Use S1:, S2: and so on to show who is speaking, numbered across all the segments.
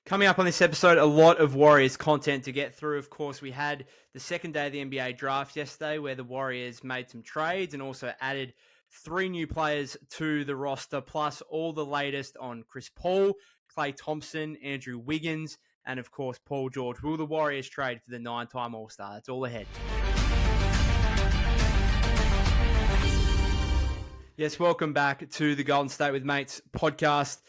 S1: Coming up on this episode, a lot of Warriors content to get through. Of course, we had the second day of the NBA draft yesterday where the Warriors made some trades and also added 3 new players to the roster, plus all the latest on Chris Paul, Klay Thompson, Andrew Wiggins, and of course, Paul George. Will the Warriors trade for the 9-time All-Star? That's all ahead. Yes, welcome back to the Golden State with Mates podcast.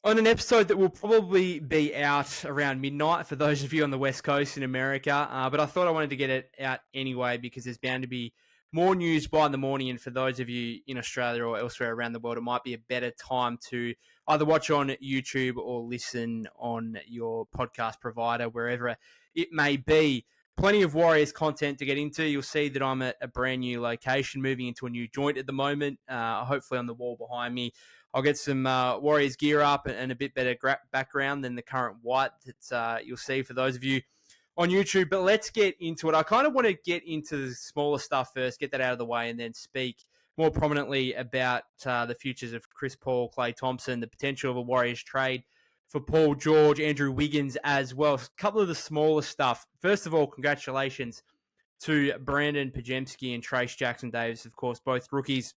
S1: On an episode that will probably be out around midnight for those of you on the West Coast in America. But I thought I wanted to get it out anyway because there's bound to be more news by the morning. And for those of you in Australia or elsewhere around the world, it might be a better time to either watch on YouTube or listen on your podcast provider, wherever it may be. Plenty of Warriors content to get into. You'll see that I'm at a brand new location, moving into a new joint at the moment, hopefully on the wall behind me. I'll get some Warriors gear up and a bit better background than the current white that you'll see for those of you on YouTube. But let's get into it. I kind of want to get into the smaller stuff first, get that out of the way, and then speak more prominently about the futures of Chris Paul, Klay Thompson, the potential of a Warriors trade for Paul George, Andrew Wiggins as well. A couple of the smaller stuff. First of all, congratulations to Brandon Pajemski and Trace Jackson-Davis, of course, both rookies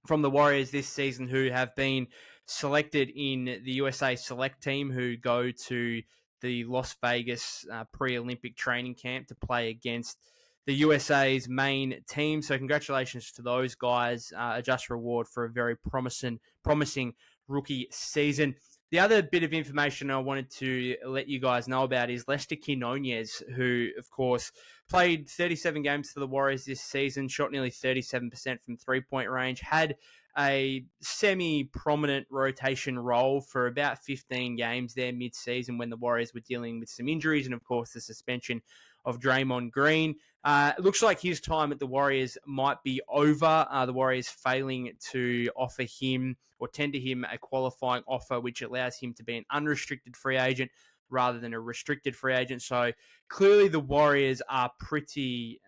S1: from the Warriors this season who have been selected in the USA Select team who go to the Las Vegas pre-Olympic training camp to play against the USA's main team. So congratulations to those guys. A just reward for a very promising rookie season. The other bit of information I wanted to let you guys know about is Lester Quinones, who, of course, played 37 games for the Warriors this season, shot nearly 37% from three-point range, had a semi-prominent rotation role for about 15 games there mid-season when the Warriors were dealing with some injuries and, of course, the suspension of Draymond Green. It looks like his time at the Warriors might be over. The Warriors failing to offer him or tender him a qualifying offer, which allows him to be an unrestricted free agent rather than a restricted free agent. So clearly the Warriors are pretty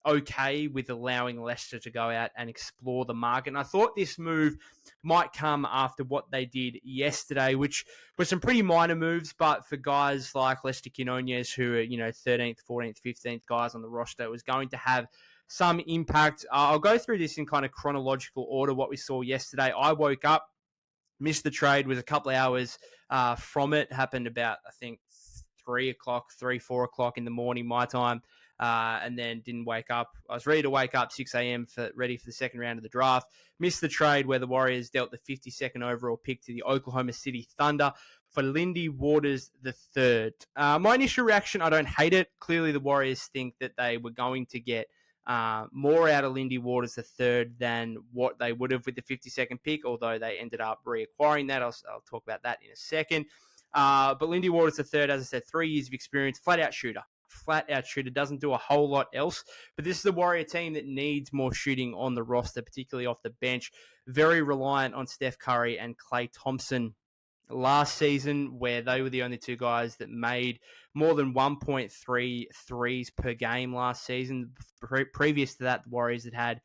S1: okay with allowing Leicester to go out and explore the market. And I thought this move might come after what they did yesterday, which were some pretty minor moves, but for guys like Lester Quinones, who are, 13th, 14th, 15th guys on the roster, it was going to have some impact. I'll go through this in kind of chronological order, what we saw yesterday. I woke up, missed the trade, was a couple of hours from it. Happened about, I think, 4 o'clock in the morning, my time, and then didn't wake up. I was ready to wake up 6 a.m. ready for the second round of the draft. Missed the trade where the Warriors dealt the 52nd overall pick to the Oklahoma City Thunder for Lindy Waters III. My initial reaction, I don't hate it. Clearly, the Warriors think that they were going to get more out of Lindy Waters III than what they would have with the 52nd pick, although they ended up reacquiring that. I'll talk about that in a second. But Lindy Waters III, as I said, 3 years of experience, flat-out shooter, doesn't do a whole lot else. But this is a Warrior team that needs more shooting on the roster, particularly off the bench. Very reliant on Steph Curry and Klay Thompson last season, where they were the only two guys that made more than 1.3 threes per game last season. Previous to that, the Warriors had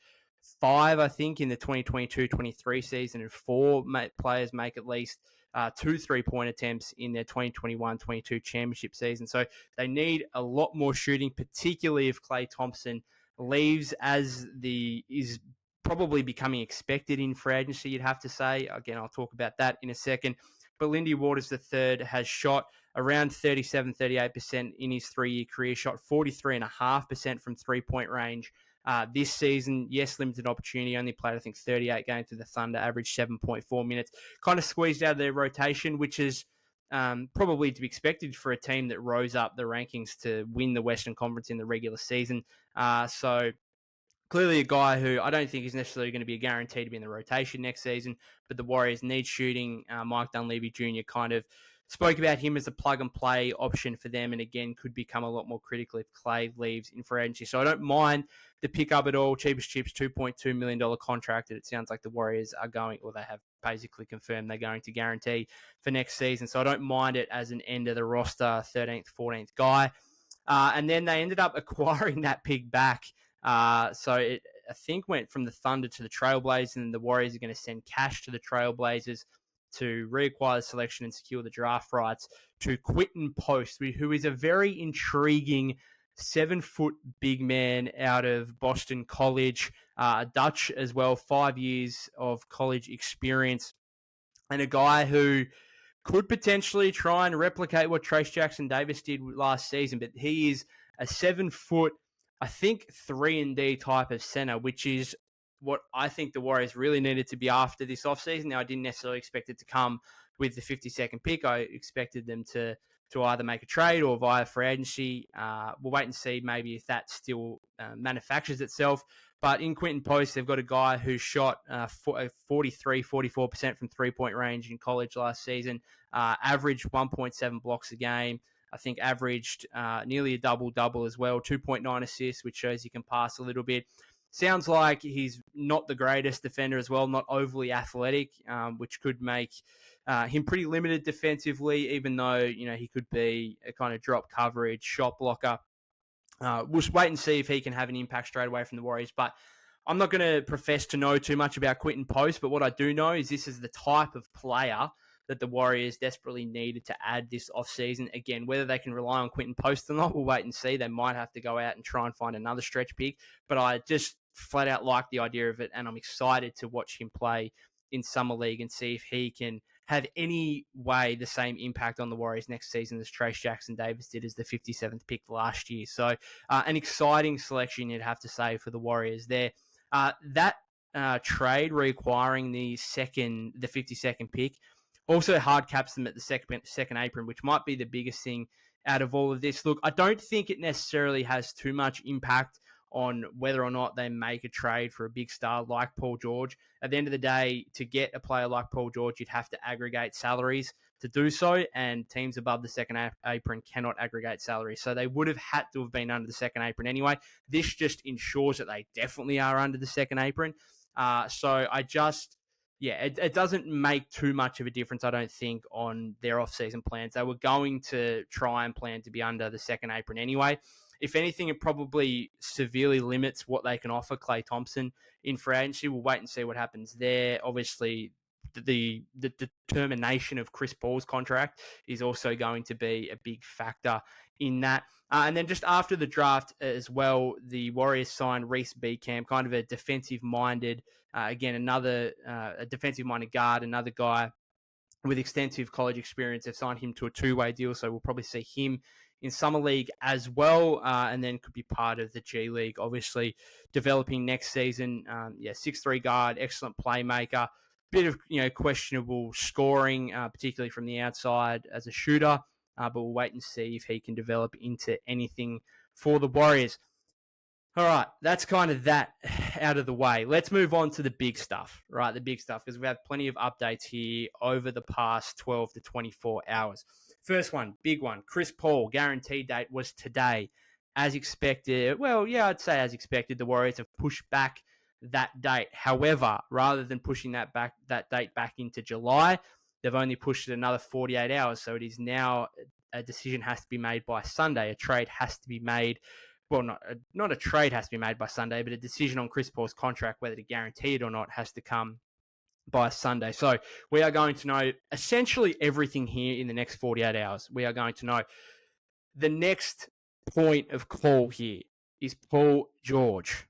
S1: 5, I think, in the 2022-23 season, and 4 players make at least 2 3-point attempts in their 2021-22 championship season. So they need a lot more shooting, particularly if Klay Thompson leaves, as is probably becoming expected in free agency, you'd have to say. Again, I'll talk about that in a second. But Lindy Waters III has shot around 37-38% in his 3-year career, shot 43.5% from three-point range this season. Yes, limited opportunity, only played, I think, 38 games with the Thunder, averaged 7.4 minutes. Kind of squeezed out of their rotation, which is probably to be expected for a team that rose up the rankings to win the Western Conference in the regular season. So clearly a guy who I don't think is necessarily going to be a guarantee to be in the rotation next season, but the Warriors need shooting. Mike Dunleavy Jr. kind of spoke about him as a plug-and-play option for them, and again, could become a lot more critical if Klay leaves in free agency. So I don't mind the pickup at all. Cheapest chips, $2.2 million contract that it sounds like the Warriors are going, or they have basically confirmed they're going to guarantee for next season. So I don't mind it as an end of the roster, 13th, 14th guy. And then they ended up acquiring that pick back. So it, I think, went from the Thunder to the Trailblazers, and the Warriors are going to send cash to the Trailblazers to reacquire the selection and secure the draft rights to Quinton Post, who is a very intriguing 7-foot big man out of Boston College, Dutch as well, 5 years of college experience, and a guy who could potentially try and replicate what Trace Jackson-Davis did last season, but he is a 7-foot, I think, 3-and-D type of center, which is what I think the Warriors really needed to be after this offseason. Now, I didn't necessarily expect it to come with the 52nd pick. I expected them to either make a trade or via free agency. We'll wait and see maybe if that still manufactures itself. But in Quinton Post, they've got a guy who shot 44% from three-point range in college last season, averaged 1.7 blocks a game. I think averaged nearly a double-double as well, 2.9 assists, which shows he can pass a little bit. Sounds like he's not the greatest defender as well, not overly athletic, which could make him pretty limited defensively, even though he could be a kind of drop coverage, shot blocker. We'll wait and see if he can have an impact straight away from the Warriors. But I'm not going to profess to know too much about Quinton Post, but what I do know is this is the type of player that the Warriors desperately needed to add this offseason. Again, whether they can rely on Quinton Post or not, we'll wait and see. They might have to go out and try and find another stretch pick, but I just flat out like the idea of it, and I'm excited to watch him play in Summer League and see if he can have any way the same impact on the Warriors next season as Trace Jackson-Davis did as the 57th pick last year. So an exciting selection, you'd have to say, for the Warriors there. That trade reacquiring the 52nd pick also hard caps them at the second apron, which might be the biggest thing out of all of this. Look, I don't think it necessarily has too much impact on whether or not they make a trade for a big star like Paul George. At the end of the day, to get a player like Paul George, you'd have to aggregate salaries to do so, and teams above the second apron cannot aggregate salaries. So they would have had to have been under the second apron anyway. This just ensures that they definitely are under the second apron. It doesn't make too much of a difference, I don't think, on their off-season plans. They were going to try and plan to be under the second apron anyway. If anything, it probably severely limits what they can offer Klay Thompson in free agency. We'll wait and see what happens there. Obviously, the determination of Chris Paul's contract is also going to be a big factor in that. And then just after the draft as well, the Warriors signed Reese Beacamp, kind of a defensive-minded, another a defensive-minded guard, another guy with extensive college experience. They've signed him to a 2-way deal, so we'll probably see him in Summer League as well, and then could be part of the G League, obviously, developing next season. 6'3" guard, excellent playmaker, bit of questionable scoring, particularly from the outside as a shooter, but we'll wait and see if he can develop into anything for the Warriors. All right, that's kind of that out of the way. Let's move on to the big stuff, right? The big stuff, because we've had plenty of updates here over the past 12 to 24 hours. First one, big one, Chris Paul, guarantee date was today. As expected, I'd say as expected, the Warriors have pushed back that date. However, rather than pushing that date back into July, they've only pushed it another 48 hours. So it is now a decision has to be made by Sunday. A trade has to be made. Well, not a trade has to be made by Sunday, but a decision on Chris Paul's contract, whether to guarantee it or not, has to come by Sunday. So we are going to know essentially everything here in the next 48 hours. We are going to know the next point of call here is Paul George.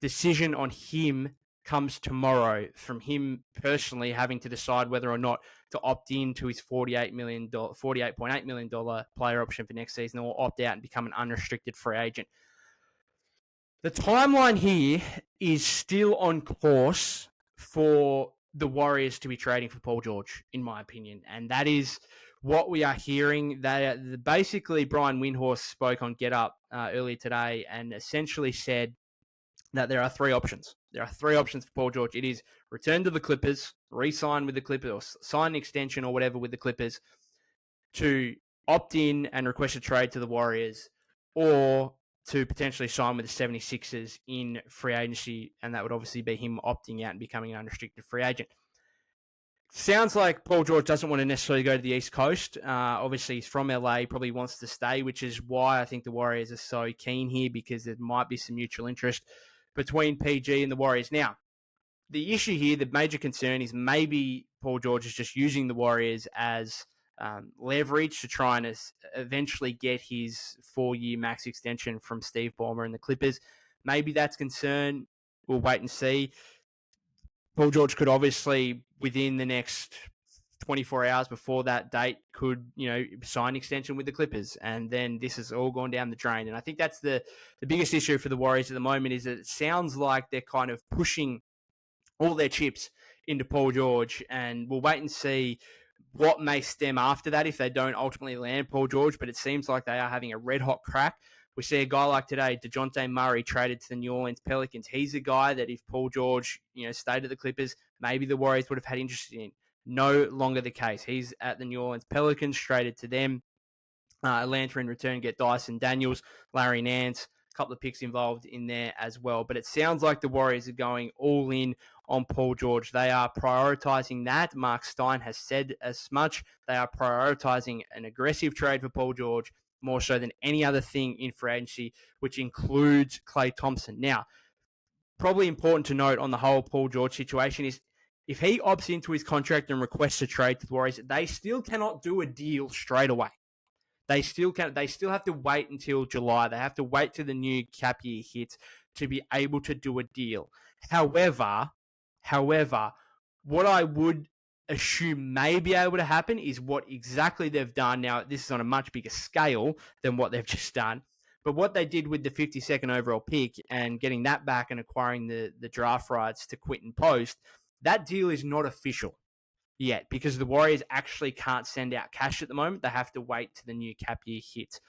S1: Decision on him comes tomorrow, from him personally having to decide whether or not to opt in to his $48.8 million player option for next season, or opt out and become an unrestricted free agent. The timeline here is still on course for the Warriors to be trading for Paul George, in my opinion. And that is what we are hearing. That basically, Brian Windhorst spoke on Get Up earlier today and essentially said that there are 3 options. There are 3 options for Paul George. It is return to the Clippers, re-sign with the Clippers, or sign an extension or whatever with the Clippers, to opt in and request a trade to the Warriors, or to potentially sign with the 76ers in free agency, and that would obviously be him opting out and becoming an unrestricted free agent. Sounds like Paul George doesn't want to necessarily go to the East Coast. Obviously, he's from LA, probably wants to stay, which is why I think the Warriors are so keen here, because there might be some mutual interest between PG and the Warriors. Now, the issue here, the major concern is maybe Paul George is just using the Warriors as leverage to try and eventually get his 4-year max extension from Steve Ballmer and the Clippers. Maybe that's concern. We'll wait and see. Paul George could obviously, within the next 24 hours before that date, could, sign extension with the Clippers. And then this has all gone down the drain. And I think that's the biggest issue for the Warriors at the moment, is that it sounds like they're kind of pushing all their chips into Paul George. And we'll wait and see what may stem after that if they don't ultimately land Paul George. But it seems like they are having a red-hot crack. We see a guy like today, DeJounte Murray, traded to the New Orleans Pelicans. He's a guy that if Paul George, stayed at the Clippers, maybe the Warriors would have had interest in. No longer the case. He's at the New Orleans Pelicans, traded to them. Atlanta in return get Dyson Daniels, Larry Nance, a couple of picks involved in there as well. But it sounds like the Warriors are going all in on Paul George. They are prioritizing that. Mark Stein has said as much. They are prioritizing an aggressive trade for Paul George more so than any other thing in free agency, which includes Klay Thompson. Now, probably important to note on the whole Paul George situation is if he opts into his contract and requests a trade to the Warriors, they still cannot do a deal straight away. They still have to wait until July. They have to wait till the new cap year hits to be able to do a deal. However, what I would assume may be able to happen is what exactly they've done. Now, this is on a much bigger scale than what they've just done. But what they did with the 52nd overall pick and getting that back and acquiring the draft rights to Quinton Post, that deal is not official yet because the Warriors actually can't send out cash at the moment. They have to wait till the new cap year hits.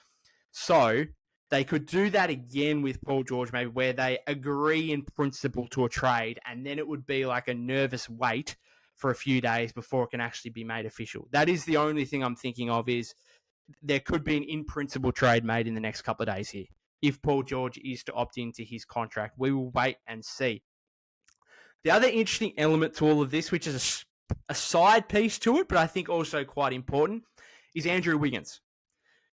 S1: So they could do that again with Paul George, maybe where they agree in principle to a trade, and then it would be like a nervous wait for a few days before it can actually be made official. That is the only thing I'm thinking of, is there could be an in-principle trade made in the next couple of days here. If Paul George is to opt into his contract, we will wait and see. The other interesting element to all of this, which is a side piece to it, but I think also quite important, is Andrew Wiggins.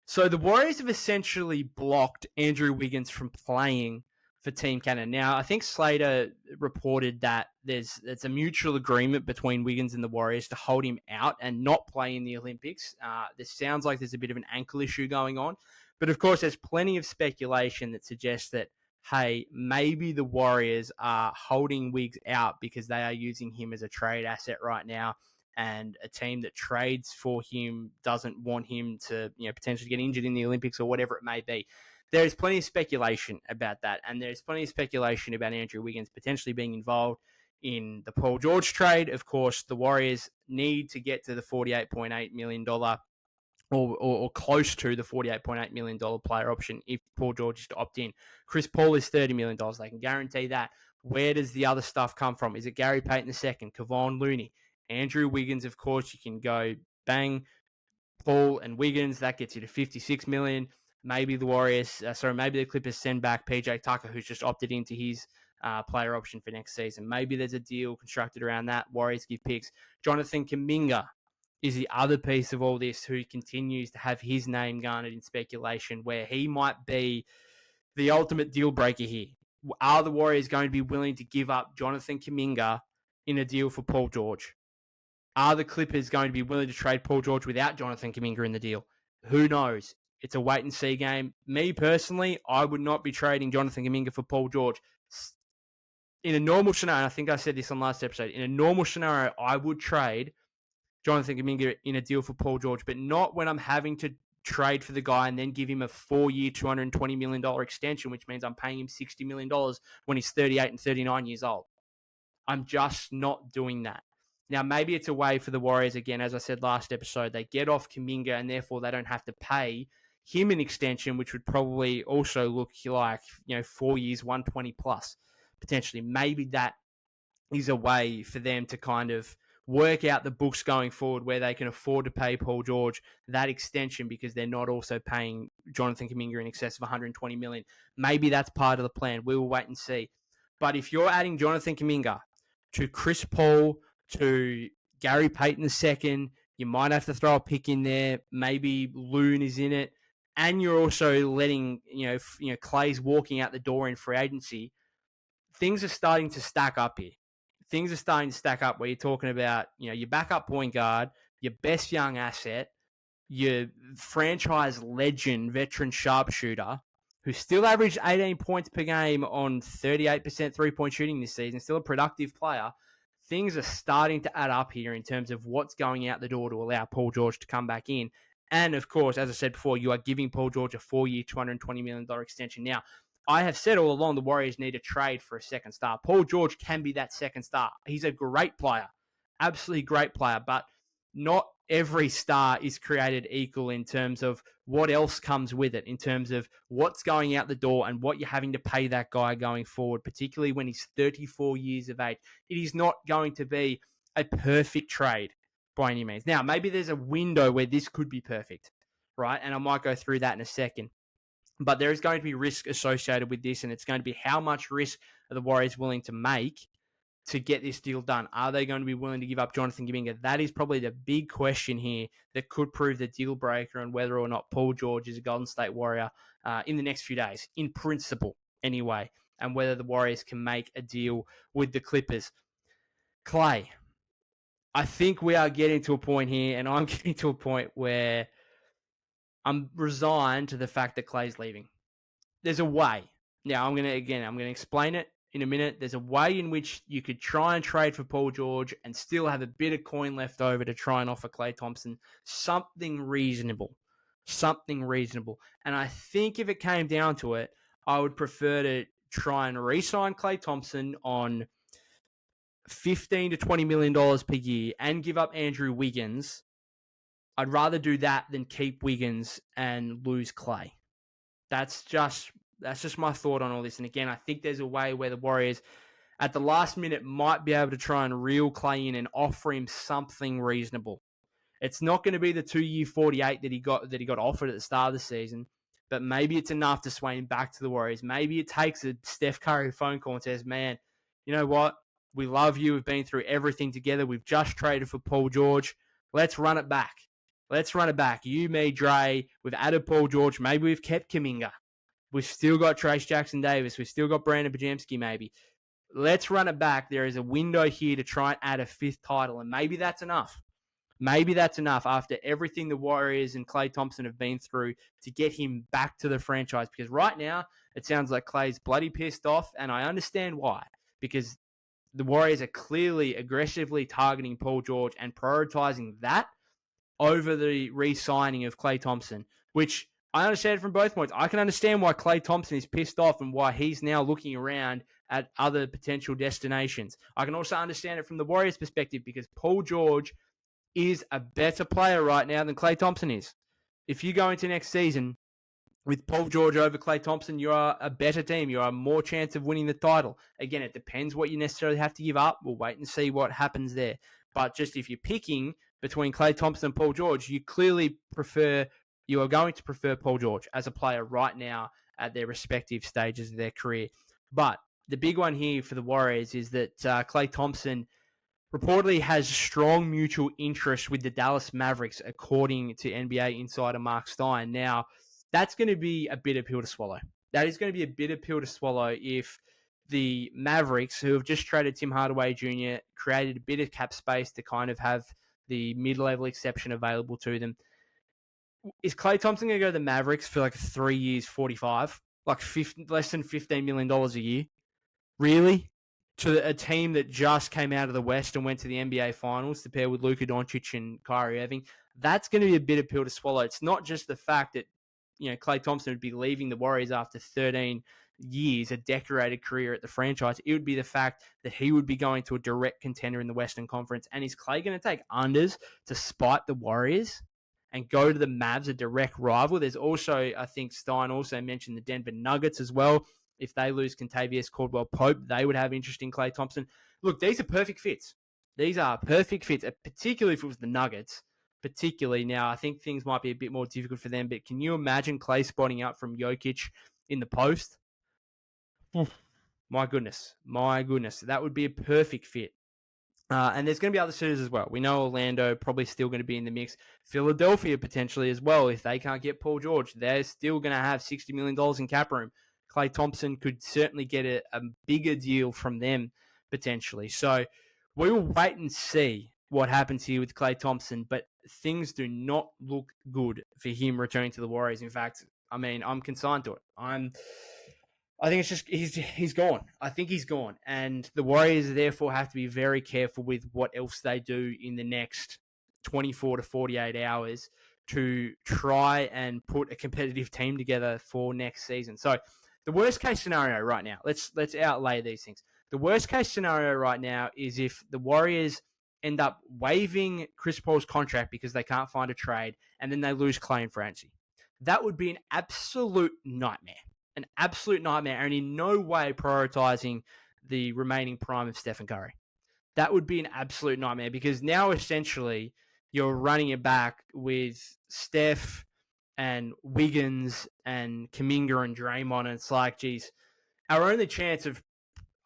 S1: So the Warriors have essentially blocked Andrew Wiggins from playing for Team Canada. Now, I think Slater reported that there's a mutual agreement between Wiggins and the Warriors to hold him out and not play in the Olympics. This sounds like there's a bit of an ankle issue going on. But of course, there's plenty of speculation that suggests that, hey, maybe the Warriors are holding Wiggs out because they are using him as a trade asset right now, and a team that trades for him doesn't want him to, potentially get injured in the Olympics or whatever it may be. There is plenty of speculation about that, and there's plenty of speculation about Andrew Wiggins potentially being involved in the Paul George trade. Of course, the Warriors need to get to the $48.8 million or close to the $48.8 million player option if Paul George is to opt in. Chris Paul is $30 million. They can guarantee that. Where does the other stuff come from? Is it Gary Payton II, Kevon Looney, Andrew Wiggins? Of course, you can go bang, Paul and Wiggins. That gets you to $56 million. Maybe maybe the Clippers send back PJ Tucker, who's just opted into his player option for next season. Maybe there's a deal constructed around that. Warriors give picks. Jonathan Kuminga is the other piece of all this, who continues to have his name garnered in speculation, where he might be the ultimate deal breaker here. Are the Warriors going to be willing to give up Jonathan Kuminga in a deal for Paul George? Are the Clippers going to be willing to trade Paul George without Jonathan Kuminga in the deal? Who knows? It's a wait-and-see game. Me, personally, I would not be trading Jonathan Kuminga for Paul George. In a normal scenario, I think I said this on last episode, in a normal scenario, I would trade Jonathan Kuminga in a deal for Paul George, but not when I'm having to trade for the guy and then give him a 4-year, $220 million extension, which means I'm paying him $60 million when he's 38 and 39 years old. I'm just not doing that. Now, maybe it's a way for the Warriors, again, as I said last episode, they get off Kuminga and therefore they don't have to pay him an extension, which would probably also look like, 4 years, 120 plus, potentially. Maybe that is a way for them to kind of work out the books going forward where they can afford to pay Paul George that extension because they're not also paying Jonathan Kuminga in excess of $120 million. Maybe that's part of the plan. We will wait and see. But if you're adding Jonathan Kuminga to Chris Paul, to Gary Payton II, you might have to throw a pick in there. Maybe Loon is in it. And you're also letting, Klay's walking out the door in free agency. Things are starting to stack up here. things are starting to stack up where you're talking about, your backup point guard, your best young asset, your franchise legend, veteran sharpshooter, who still averaged 18 points per game on 38% three-point shooting this season, still a productive player. Things are starting to add up here in terms of what's going out the door to allow Paul George to come back in. And, of course, as I said before, you are giving Paul George a 4-year, $220 million extension. Now, I have said all along the Warriors need a trade for a second star. Paul George can be that second star. He's a great player, absolutely great player, but not every star is created equal in terms of what else comes with it, in terms of what's going out the door and what you're having to pay that guy going forward, particularly when he's 34 years of age. It is not going to be a perfect trade by any means. Now, maybe there's a window where this could be perfect, right? And I might go through that in a second. But there is going to be risk associated with this, and it's going to be how much risk are the Warriors willing to make to get this deal done. Are they going to be willing to give up Jonathan Kuminga? That is probably the big question here that could prove the deal breaker on whether or not Paul George is a Golden State Warrior in the next few days, in principle anyway, and whether the Warriors can make a deal with the Clippers. Klay, I think we are getting to a point here, and I'm getting to a point where I'm resigned to the fact that Klay's leaving. There's a way. Now, I'm going to explain it in a minute. There's a way in which you could try and trade for Paul George and still have a bit of coin left over to try and offer Klay Thompson something reasonable. And I think if it came down to it, I would prefer to try and re-sign Klay Thompson on $15 to $20 million per year and give up Andrew Wiggins. I'd rather do that than keep Wiggins and lose Klay. That's just my thought on all this. And again, I think there's a way where the Warriors at the last minute might be able to try and reel Klay in and offer him something reasonable. It's not going to be the 2-year 48 that he got offered at the start of the season, but maybe it's enough to sway him back to the Warriors. Maybe it takes a Steph Curry phone call and says, man, you know what? We love you. We've been through everything together. We've just traded for Paul George. Let's run it back. You, me, Dre. We've added Paul George. Maybe we've kept Kuminga. We've still got Trace Jackson-Davis. We've still got Brandon Pajemski, maybe. Let's run it back. There is a window here to try and add a 5th title, and maybe that's enough. Maybe that's enough after everything the Warriors and Klay Thompson have been through to get him back to the franchise. Because right now, it sounds like Klay's bloody pissed off, and I understand why. Because the Warriors are clearly aggressively targeting Paul George and prioritizing that over the re-signing of Klay Thompson, which I understand from both points. I can understand why Klay Thompson is pissed off and why he's now looking around at other potential destinations. I can also understand it from the Warriors' perspective because Paul George is a better player right now than Klay Thompson is. If you go into next season with Paul George over Klay Thompson, you are a better team. You are a more chance of winning the title. Again, it depends what you necessarily have to give up. We'll wait and see what happens there. But just if you're picking between Klay Thompson and Paul George, you are going to prefer Paul George as a player right now at their respective stages of their career. But the big one here for the Warriors is that Klay Thompson reportedly has strong mutual interest with the Dallas Mavericks, according to NBA insider Mark Stein. Now, that's going to be a bitter pill to swallow. That is going to be a bitter pill to swallow if the Mavericks, who have just traded Tim Hardaway Jr., created a bit of cap space to kind of have the mid-level exception available to them. Is Klay Thompson going to go to the Mavericks for like 3 years, 45? Like less than $15 million a year? Really? To a team that just came out of the West and went to the NBA Finals to pair with Luka Doncic and Kyrie Irving? That's going to be a bitter pill to swallow. It's not just the fact that Klay Thompson would be leaving the Warriors after 13 years, a decorated career at the franchise. It would be the fact that he would be going to a direct contender in the Western Conference. And is Klay going to take unders to spite the Warriors and go to the Mavs, a direct rival? There's also, I think Stein also mentioned the Denver Nuggets as well. If they lose Kentavious Caldwell-Pope, they would have interest in Klay Thompson. Look, these are perfect fits. These are perfect fits, particularly if it was the Nuggets. Particularly now, I think things might be a bit more difficult for them, but can you imagine Klay spotting out from Jokic in the post? My goodness. That would be a perfect fit. And there's going to be other suitors as well. We know Orlando probably still going to be in the mix. Philadelphia potentially as well. If they can't get Paul George, they're still going to have $60 million in cap room. Klay Thompson could certainly get a bigger deal from them potentially. So we will wait and see what happens here with Klay Thompson, but things do not look good for him returning to the Warriors. In fact, I mean, I'm consigned to it. I think it's just he's gone. I think he's gone, and the Warriors therefore have to be very careful with what else they do in the next 24 to 48 hours to try and put a competitive team together for next season. So the worst case scenario right now, let's outlay these things. The worst case scenario right now is if the Warriors end up waiving Chris Paul's contract because they can't find a trade, and then they lose Klay and Francie. That would be an absolute nightmare. An absolute nightmare, and in no way prioritizing the remaining prime of Stephen Curry. That would be an absolute nightmare because now essentially you're running it back with Steph and Wiggins and Kuminga and Draymond, and it's like, geez, our only chance of,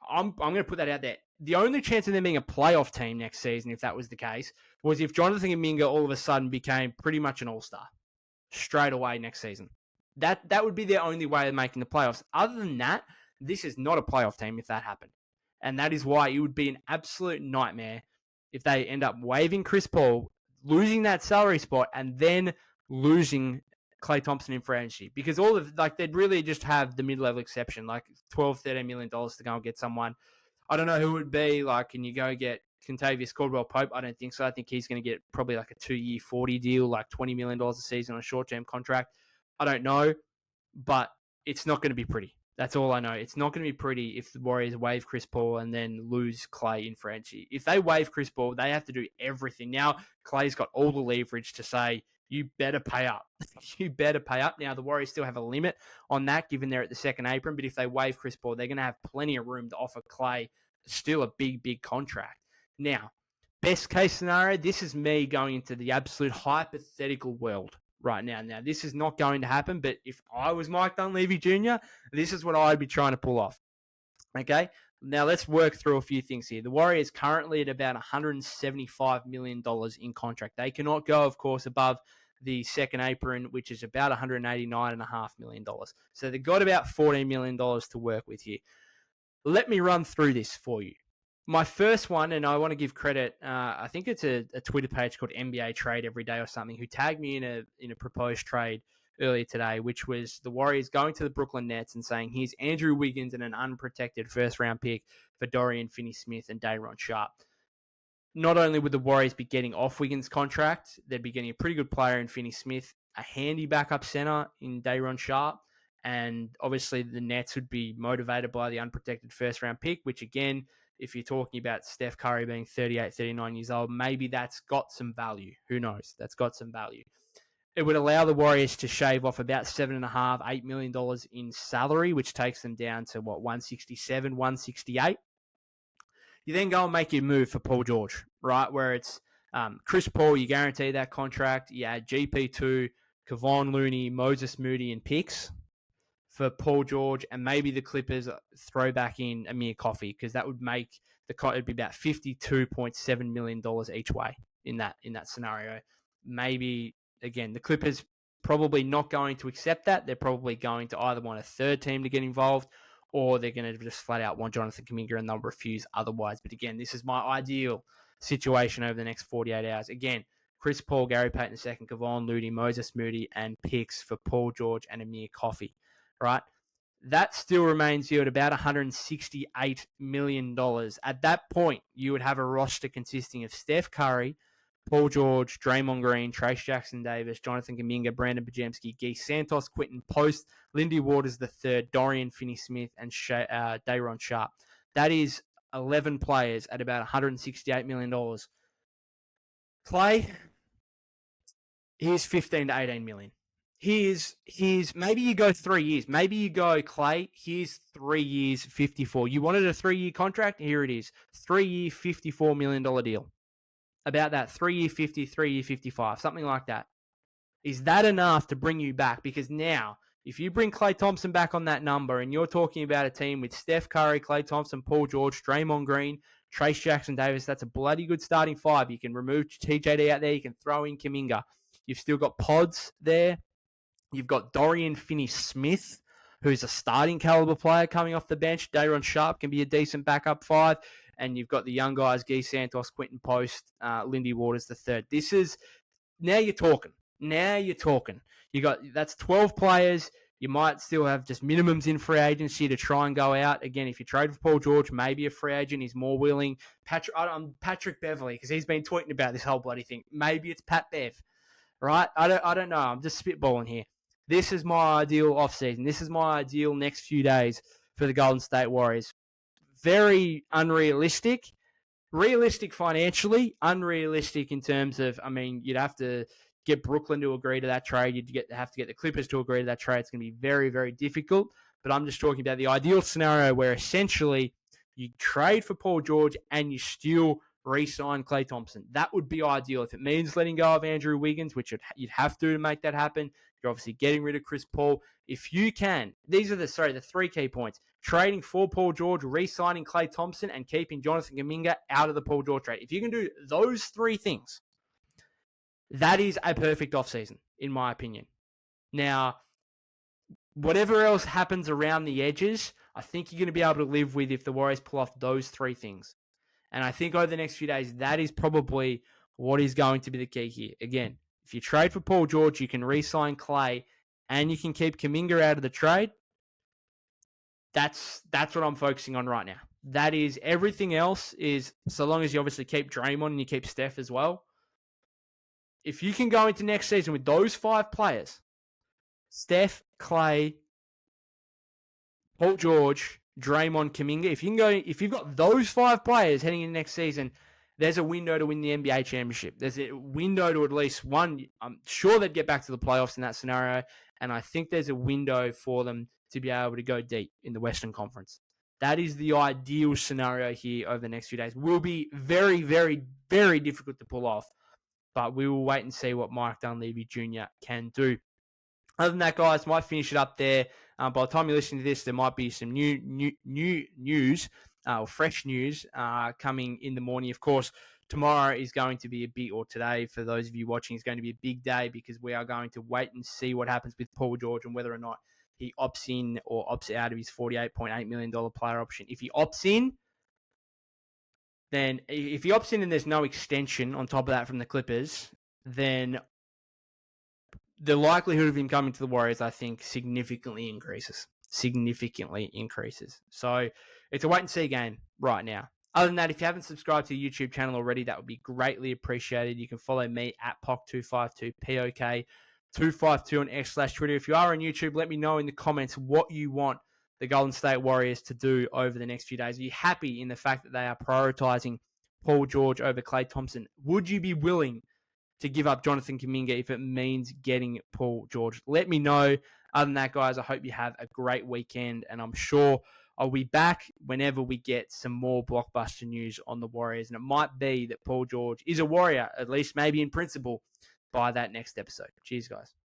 S1: I'm going to put that out there, the only chance of them being a playoff team next season, if that was the case, was if Jonathan Kuminga all of a sudden became pretty much an all-star straight away next season. That would be their only way of making the playoffs. Other than that, this is not a playoff team if that happened. And that is why it would be an absolute nightmare if they end up waiving Chris Paul, losing that salary spot, and then losing Klay Thompson in free agency. Because they'd really just have the mid-level exception, like $12, $13 million to go and get someone. I don't know who it would be. Like, can you go get Kentavious Caldwell-Pope? I don't think so. I think he's going to get probably like a 2-year, $40 deal, like $20 million a season on a short-term contract. I don't know, but it's not going to be pretty. That's all I know. It's not going to be pretty if the Warriors waive Chris Paul and then lose Klay in free agency. If they waive Chris Paul, they have to do everything. Now, Klay's got all the leverage to say, you better pay up. You better pay up. Now, the Warriors still have a limit on that, given they're at the second apron, but if they waive Chris Paul, they're going to have plenty of room to offer Klay still a big, big contract. Now, best case scenario, this is me going into the absolute hypothetical world right now. Now, this is not going to happen, but if I was Mike Dunleavy Jr., this is what I'd be trying to pull off. Okay? Now, let's work through a few things here. The Warriors currently at about $175 million in contract. They cannot go, of course, above the second apron, which is about $189.5 million. So they've got about $14 million to work with here. Let me run through this for you. My first one, and I want to give credit, I think it's a Twitter page called NBA Trade Every Day or something, who tagged me in a proposed trade earlier today, which was the Warriors going to the Brooklyn Nets and saying, here's Andrew Wiggins and an unprotected first-round pick for Dorian Finney-Smith and Day'Ron Sharpe. Not only would the Warriors be getting off Wiggins' contract, they'd be getting a pretty good player in Finney-Smith, a handy backup center in Day'Ron Sharpe, and obviously the Nets would be motivated by the unprotected first-round pick, which again, if you're talking about Steph Curry being 38, 39 years old, maybe that's got some value. Who knows? That's got some value. It would allow the Warriors to shave off about $7.5, $8 million in salary, which takes them down to, 167, 168. You then go and make your move for Paul George, right? Where it's Chris Paul, you guarantee that contract. You add GP2, Kevon Looney, Moses Moody, and picks for Paul George, and maybe the Clippers throw back in Amir Coffey, because that would make it'd be about $52.7 million each way in that scenario. Maybe, again, the Clippers probably not going to accept that. They're probably going to either want a third team to get involved, or they're going to just flat out want Jonathan Kuminga and they'll refuse otherwise. But again, this is my ideal situation over the next 48 hours. Again, Chris Paul, Gary Payton II, Kevon Looney, Moses Moody, and picks for Paul George and Amir Coffey. Right? That still remains you at about $168 million. At that point, you would have a roster consisting of Steph Curry, Paul George, Draymond Green, Trace Jackson-Davis, Jonathan Kuminga, Brandon Bajemski, Guy Santos, Quentin Post, Lindy Waters III, Dorian Finney-Smith, and Day'Ron Sharpe. That is 11 players at about $168 million. Klay, here's 15 to 18 million. Here's maybe you go 3 years. Maybe you go, Klay, here's 3 years, 54. You wanted a 3-year contract? Here it is. 3-year, $54 million deal. About that, 3-year 50, 3-year 55, something like that. Is that enough to bring you back? Because now, if you bring Klay Thompson back on that number and you're talking about a team with Steph Curry, Klay Thompson, Paul George, Draymond Green, Trace Jackson-Davis, that's a bloody good starting five. You can remove TJD out there. You can throw in Kuminga. You've still got Pods there. You've got Dorian Finney-Smith, who's a starting caliber player coming off the bench. Day'Ron Sharpe can be a decent backup five. and you've got the young guys, Guy Santos, Quinton Post, Lindy Waters the third. Now you're talking. That's 12 players. You might still have just minimums in free agency to try and go out. Again, if you trade for Paul George, maybe a free agent is more willing. Patrick Beverley, because he's been tweeting about this whole bloody thing. Maybe it's Pat Bev, right? I don't know. I'm just spitballing here. This is my ideal offseason. This is my ideal next few days for the Golden State Warriors. Very unrealistic. Realistic financially, unrealistic in terms of, you'd have to get Brooklyn to agree to that trade. You'd have to get the Clippers to agree to that trade. It's going to be very, very difficult. But I'm just talking about the ideal scenario where essentially you trade for Paul George and you still re-sign Klay Thompson. That would be ideal. If it means letting go of Andrew Wiggins, which you'd have to make that happen, you're obviously getting rid of Chris Paul. If you can, these are the 3 key points. Trading for Paul George, re-signing Klay Thompson, and keeping Jonathan Kuminga out of the Paul George trade. If you can do those 3 things, that is a perfect offseason, in my opinion. Now, whatever else happens around the edges, I think you're going to be able to live with if the Warriors pull off those 3 things. And I think over the next few days, that is probably what is going to be the key here. Again, if you trade for Paul George, you can re-sign Klay, and you can keep Kuminga out of the trade. That's what I'm focusing on right now. That is, everything else is, so long as you obviously keep Draymond and you keep Steph as well. If you can go into next season with those 5 players, Steph, Klay, Paul George, Draymond, Kuminga, if you've got those 5 players heading into next season, there's a window to win the NBA championship. There's a window to at least one. I'm sure they'd get back to the playoffs in that scenario, and I think there's a window for them to be able to go deep in the Western Conference. That is the ideal scenario here over the next few days. Will be very, very, very difficult to pull off, but we will wait and see what Mike Dunleavy Jr. can do. Other than that, guys, might finish it up there. By the time you listen to this, there might be some new news, fresh news coming in the morning. Of course, tomorrow is going to be or today, for those of you watching, is going to be a big day because we are going to wait and see what happens with Paul George and whether or not he opts in or opts out of his $48.8 million player option. If he opts in, then if he opts in and there's no extension on top of that from the Clippers, then the likelihood of him coming to the Warriors, I think, significantly increases. So it's a wait-and-see game right now. Other than that, if you haven't subscribed to the YouTube channel already, that would be greatly appreciated. You can follow me at POC252, POK252 on X/Twitter. If you are on YouTube, let me know in the comments what you want the Golden State Warriors to do over the next few days. Are you happy in the fact that they are prioritizing Paul George over Klay Thompson? Would you be willing to give up Jonathan Kuminga if it means getting Paul George? Let me know. Other than that, guys, I hope you have a great weekend, and I'm sure I'll be back whenever we get some more blockbuster news on the Warriors, and it might be that Paul George is a Warrior, at least maybe in principle, by that next episode. Cheers, guys.